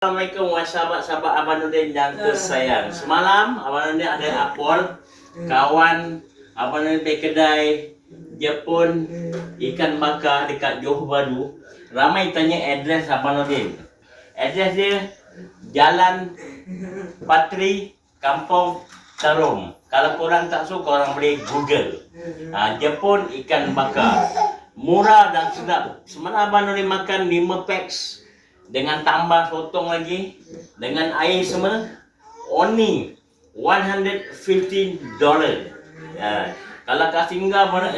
Assalamualaikum sahabat-sahabat Abang Nordin yang tersayang. Semalam Abang Nordin ada upload kawan Abang Nordin pergi kedai Jepun ikan bakar dekat Johor Bahru. Ramai tanya adres Abang Nordin. Adres dia Jalan Patri, Kampung Tarum. Kalau korang tak suka, korang boleh Google. Jepun ikan bakar. Murah dan sedap. Semalam Abang Nordin makan 5 packs dengan tambah sotong lagi dengan air semua, only $115. Kalau kat Singapura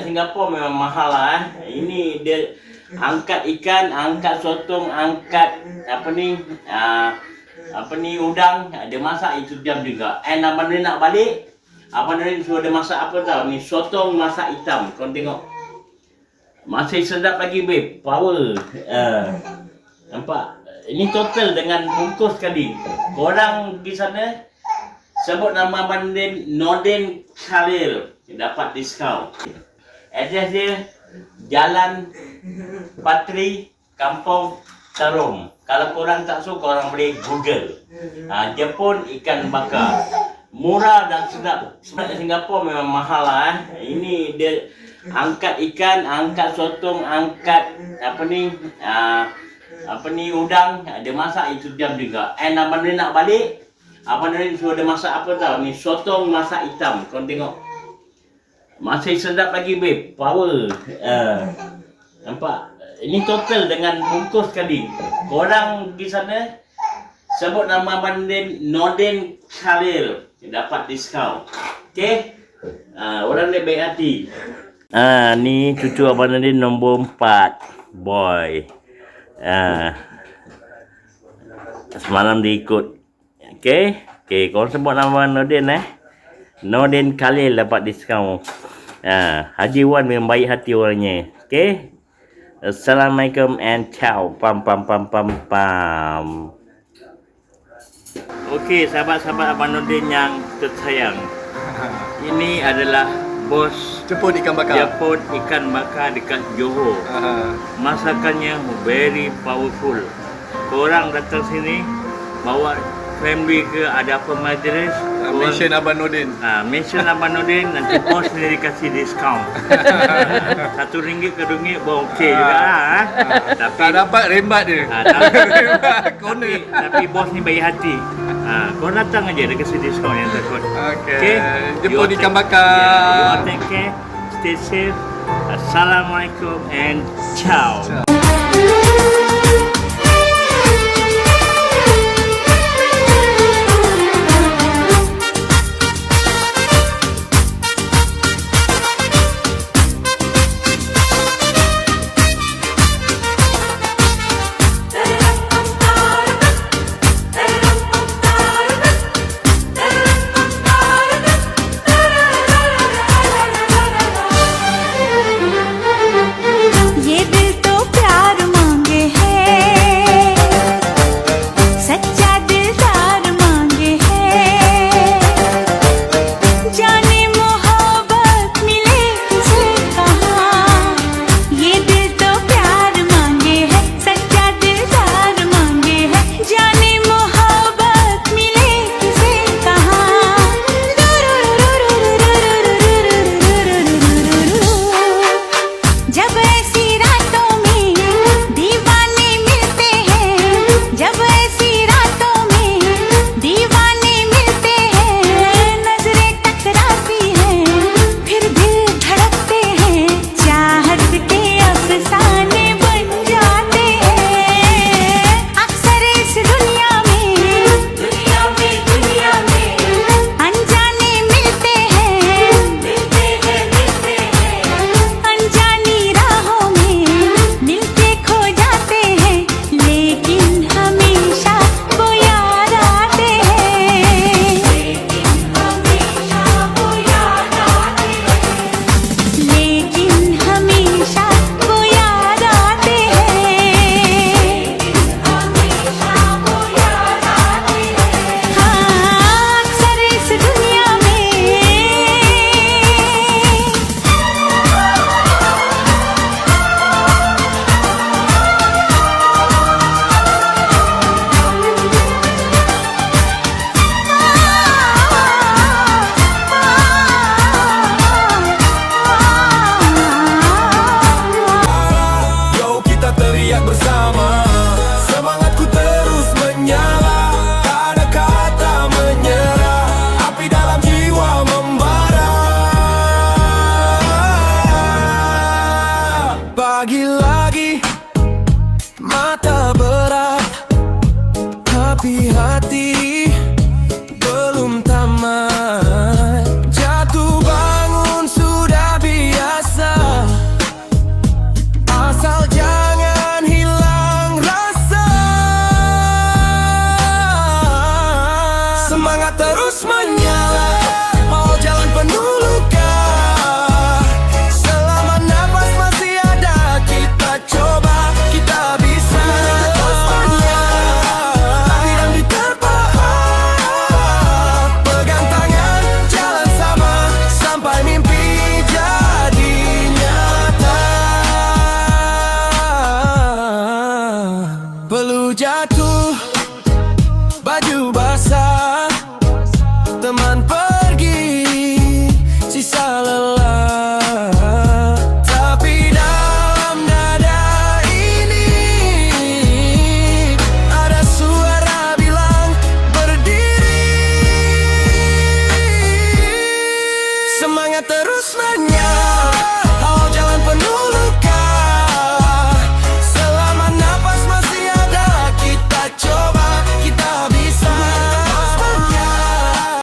memang mahal lah. Ini dia angkat ikan, angkat sotong, angkat udang, dia masak itu jam juga. And Abang Nordin nak balik, Abang Nordin suruh dia masak apa tau, ni sotong masak hitam. Kau tengok masih sedap lagi babe, power. Nampak? Ini total dengan bungkus sekali. Korang di sana sebut nama Abang Nordin Khalil, dapat diskaun. Address dia Jalan Patri, Kampung Tarum. Kalau korang tak suka, korang boleh Google. Jepun ikan bakar. Murah dan sedap. Sebenarnya Singapura memang mahal lah. Ini dia angkat ikan, angkat sotong, angkat udang, dia masak itu jam juga. And Abang Nordin nak balik, Abang Nordin suruh dia masak apa tau, ni sotong masak hitam. Kau tengok masih sedap lagi babe, power. Nampak? Ini total dengan bungkus sekali. Korang di sana sebut nama Abang Nordin Khalil, dapat diskaun. Okay? Orang dia baik hati. Ni cucu Abang Nordin nombor 4, boy. Semalam dia ikut. Okay, korang sebut nama Nordin Nordin Khalil dapat diskaun. Haji Wan memang baik hati orangnya. Okay, Assalamualaikum and ciao. Pam. Okay, sahabat-sahabat Abang Nordin yang tersayang, ini adalah bos Jepun ikan bakar. Jepun ikan bakar dekat Johor. Masakannya very powerful. Korang datang sini bawa family ke, ada apa majlis, Mention Abang Nordin. mention Abang Nordin, nanti bos sendiri kasih diskaun. RM1 ke RM2 pun okey juga lah. Tapi Tak dapat rembat dia. tapi bos ni baik hati. Korang datang aja, dia kasih diskaun yang takut. Okay. Jepun ikan bakar. You all take care, stay safe. Assalamualaikum and ciao. ये दिल तो प्यार tapi hati belum tamat. Jatuh bangun sudah biasa, asal jangan hilang rasa. Semangat terus menyala, mau jalan penuh luka. Selama nafas masih ada, kita coba, kita bisa. Terus menyala, lari dan diterpa. Pegang tangan, jalan sama, sampai mimpi jadi nyata. Peluh jatuh, baju basah, teman pergi, sisa lelah. Tapi dalam dada ini ada suara bilang berdiri. Semangat terus menyala.